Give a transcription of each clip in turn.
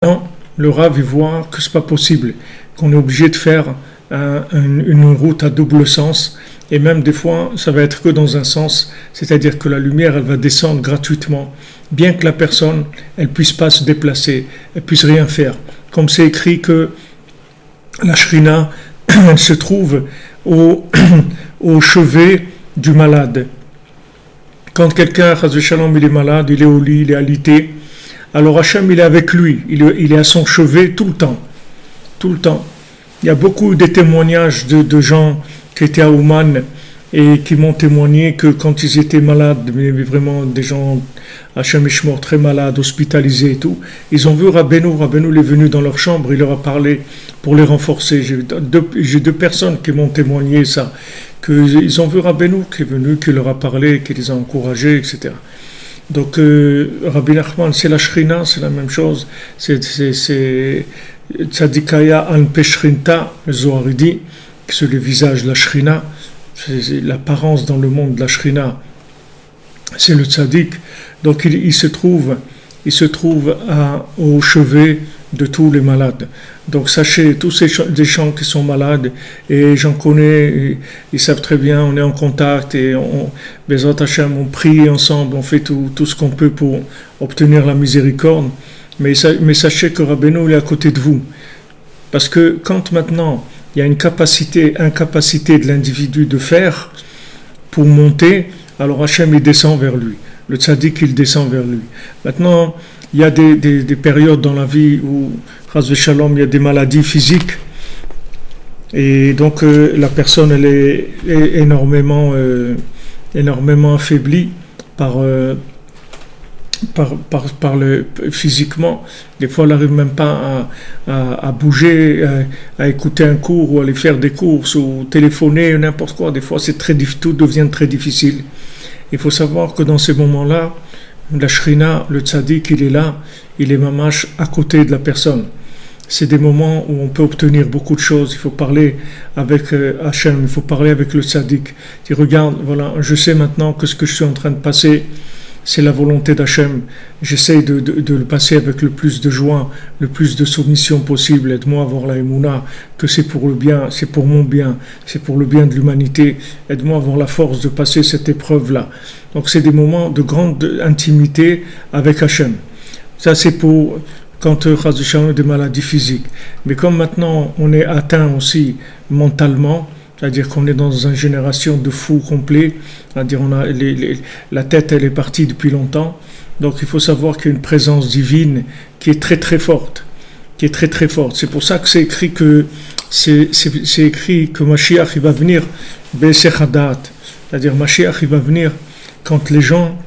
Non, le Rav il voit que c'est pas possible, qu'on est obligé de faire une route à double sens, et même des fois ça va être que dans un sens, c'est-à-dire que la lumière elle va descendre gratuitement, bien que la personne elle puisse pas se déplacer, elle puisse rien faire. Comme c'est écrit que la shrina elle se trouve au, au chevet du malade. Quand quelqu'un, Chas Shalom, il est malade, il est au lit, il est alité, alors Hachem, il est avec lui, il est à son chevet tout le temps. Tout le temps. Il y a beaucoup de témoignages de gens qui étaient à Ouman et qui m'ont témoigné que quand ils étaient malades, mais vraiment des gens, Hachem Ishmor, très malades, hospitalisés et tout, ils ont vu Rabbeinu, Rabbeinu est venu dans leur chambre, il leur a parlé pour les renforcer. J'ai deux personnes qui m'ont témoigné ça, qu'ils ont vu Rabbeinu qui est venu, qui leur a parlé, qui les a encouragés, etc. Donc, Rabbi Nachman, c'est la Shrina, c'est la même chose. C'est Tzadikaya an Peshrinta, le Zohar dit, que c'est le visage de la Shrina, c'est l'apparence dans le monde de la Shrina, c'est le Tzadik. Donc, il se trouve au chevet de tous les malades. Donc sachez, tous ces gens qui sont malades, et j'en connais, ils savent très bien, on est en contact, et Bezrat Hashem, on prie ensemble, on fait tout ce qu'on peut pour obtenir la miséricorde, mais sachez que Rabbeinu est à côté de vous. Parce que quand maintenant, il y a une incapacité de l'individu de faire, pour monter, alors Hashem il descend vers lui. Le tzaddik il descend vers lui. Maintenant, il y a des périodes dans la vie où, Chas v'Shalom, il y a des maladies physiques, et donc la personne elle est énormément affaiblie par physiquement. Des fois, elle n'arrive même pas à bouger, à écouter un cours ou aller faire des courses ou téléphoner, n'importe quoi. Des fois, tout devient très difficile. Il faut savoir que dans ces moments-là, la shrina, le tzaddik, il est là, il est mamash à côté de la personne. C'est des moments où on peut obtenir beaucoup de choses. Il faut parler avec Hachem, il faut parler avec le tzaddik. Il dit, regarde, voilà, je sais maintenant que ce que je suis en train de passer, c'est la volonté d'Hachem. J'essaye de le passer avec le plus de joie, le plus de soumission possible. Aide-moi à avoir la émouna, que c'est pour le bien, c'est pour mon bien, c'est pour le bien de l'humanité. Aide-moi à avoir la force de passer cette épreuve-là. Donc c'est des moments de grande intimité avec Hachem. Ça c'est pour quand Chas v'Shalom des maladies physiques. Mais comme maintenant on est atteint aussi mentalement, c'est-à-dire qu'on est dans une génération de fous complets, c'est-à-dire la tête elle est partie depuis longtemps, donc il faut savoir qu'il y a une présence divine qui est très très forte, C'est pour ça que c'est écrit que Mashiach il va venir Be'esech Hadat, c'est-à-dire Mashiach il va venir quand les gens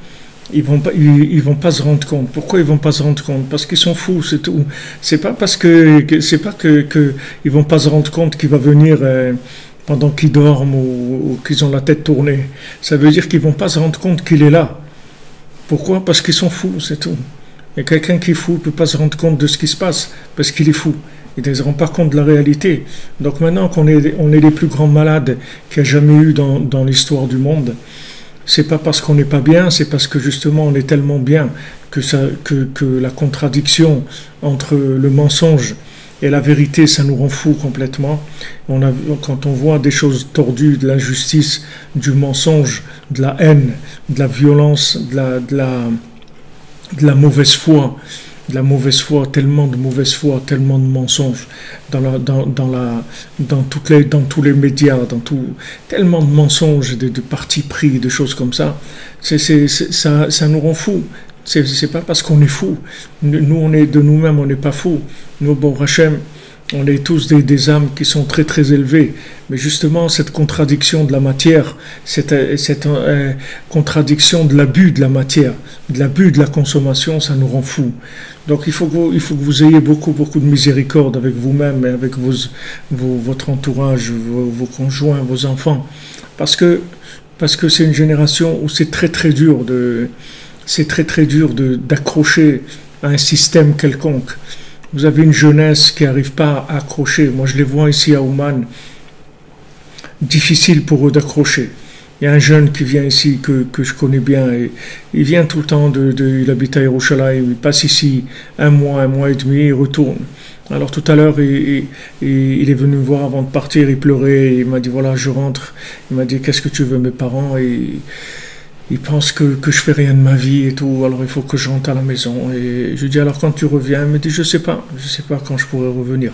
ils vont pas se rendre compte. Pourquoi ils vont pas se rendre compte? Parce qu'ils sont fous, c'est tout. C'est pas que ils vont pas se rendre compte qu'il va venir pendant qu'ils dorment ou qu'ils ont la tête tournée. Ça veut dire qu'ils ne vont pas se rendre compte qu'il est là. Pourquoi? Parce qu'ils sont fous, c'est tout. Et quelqu'un qui est fou ne peut pas se rendre compte de ce qui se passe, parce qu'il est fou. Il ne se rend pas compte de la réalité. Donc maintenant qu'on est les plus grands malades qu'il y a jamais eu dans l'histoire du monde, c'est pas parce qu'on n'est pas bien, c'est parce que justement on est tellement bien que la contradiction entre le mensonge et la vérité, ça nous rend fous complètement. Quand on voit des choses tordues, de l'injustice, du mensonge, de la haine, de la violence, de la mauvaise foi, tellement de mauvaise foi, tellement de mensonges dans tous les médias, tellement de mensonges, de partis pris, de choses comme ça. Ça nous rend fous. C'est pas parce qu'on est fou. Nous, on est de nous-mêmes, on n'est pas fous. Nous, bon Hachem, on est tous des âmes qui sont très très élevées. Mais justement, cette contradiction de la matière, cette contradiction de l'abus de la matière, de l'abus de la consommation, ça nous rend fous. Donc il faut que vous ayez beaucoup de miséricorde avec vous-même et avec votre entourage, vos conjoints, vos enfants. Parce que c'est une génération où c'est très très dur d'accrocher à un système quelconque. Vous avez une jeunesse qui n'arrive pas à accrocher. Moi, je les vois ici à Ouman. Difficile pour eux d'accrocher. Il y a un jeune qui vient ici que je connais bien. Et il vient tout le temps, il habite à Yerushalayim, il passe ici un mois et demi, il retourne. Alors tout à l'heure, il est venu me voir avant de partir, il pleurait, il m'a dit voilà, je rentre. Il m'a dit qu'est-ce que tu veux, mes parents, et il pense que je fais rien de ma vie et tout, alors il faut que je rentre à la maison. Et je lui dis alors quand tu reviens, il me dit je sais pas quand je pourrai revenir.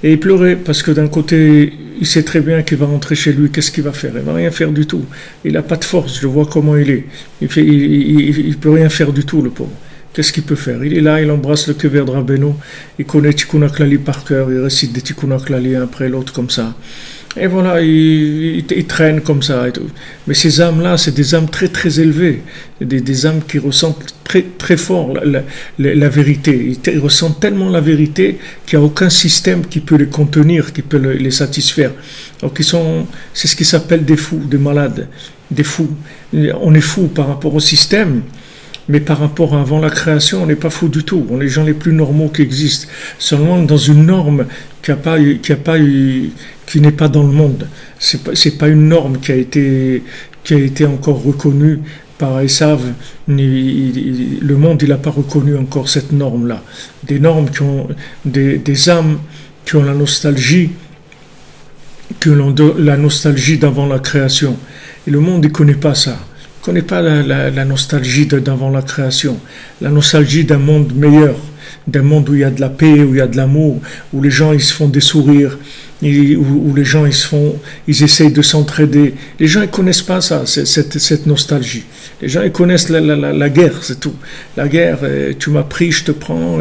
Et il pleurait parce que d'un côté, il sait très bien qu'il va rentrer chez lui, qu'est-ce qu'il va faire? Il va rien faire du tout. Il n'a pas de force, je vois comment il est. Il peut rien faire du tout, le pauvre. Qu'est-ce qu'il peut faire? Il est là, il embrasse le kever de Rabbeinu, il connaît Tikkun HaKlali par cœur, il récite des Tikkun HaKlali un après l'autre comme ça. Et voilà, il traîne comme ça et tout. Mais ces âmes-là, c'est des âmes très très élevées, des âmes qui ressentent très très fort la vérité. Ils ressentent tellement la vérité qu'il n'y a aucun système qui peut les contenir, qui peut les satisfaire. Donc c'est ce qui s'appelle des fous, des malades, des fous. On est fous par rapport au système. Mais par rapport à avant la création, on n'est pas fou du tout. On est les gens les plus normaux qui existent. Seulement dans une norme qui n'est pas dans le monde. C'est pas une norme qui a été encore reconnue par Esav. Le monde, il n'a pas reconnu encore cette norme-là. Des normes des âmes qui ont la nostalgie d'avant la création. Et le monde, il connaît pas ça. Il ne connaît pas la nostalgie d'avant la création, la nostalgie d'un monde meilleur, d'un monde où il y a de la paix, où il y a de l'amour, où les gens ils se font des sourires, où les gens ils essayent de s'entraider. Les gens ils connaissent pas ça, cette nostalgie. Les gens ils connaissent la guerre, c'est tout. La guerre, tu m'as pris, je te prends,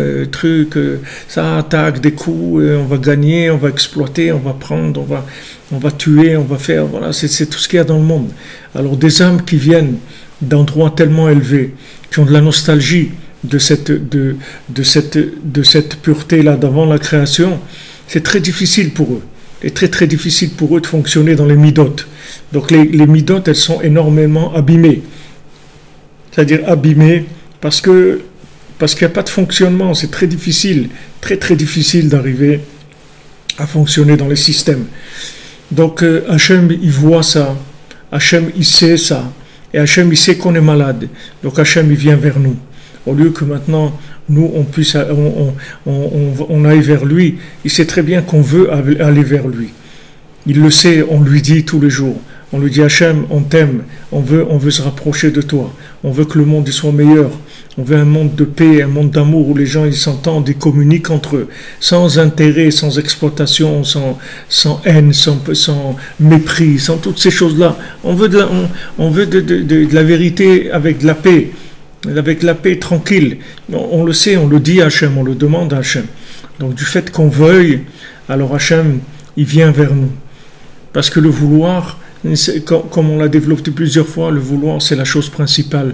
ça attaque des coups, on va gagner, on va exploiter, on va prendre, on va tuer, on va faire, voilà, c'est tout ce qu'il y a dans le monde. Alors des âmes qui viennent d'endroits tellement élevés, qui ont de la nostalgie de cette pureté-là d'avant la création, c'est très difficile pour eux. C'est très très difficile pour eux de fonctionner dans les midotes. Donc les midotes, elles sont énormément abîmées. C'est-à-dire abîmées parce qu'il n'y a pas de fonctionnement, c'est très difficile, très très difficile d'arriver à fonctionner dans les systèmes. Donc Hachem, il voit ça, Hachem, il sait ça, et Hachem, il sait qu'on est malade. Donc Hachem, il vient vers nous. Au lieu que maintenant, nous, on aille vers lui, il sait très bien qu'on veut aller vers lui. Il le sait, on lui dit tous les jours. On lui dit Hachem, on t'aime, on veut se rapprocher de toi, on veut que le monde soit meilleur, on veut un monde de paix, un monde d'amour où les gens ils s'entendent, ils communiquent entre eux, sans intérêt, sans exploitation, sans haine, sans mépris, sans toutes ces choses-là. On veut de la vérité avec de la paix tranquille. On le sait, on le dit à Hachem, on le demande à Hachem. Donc du fait qu'on veuille, alors Hachem, il vient vers nous. Parce que le vouloir, comme on l'a développé plusieurs fois, le vouloir, c'est la chose principale.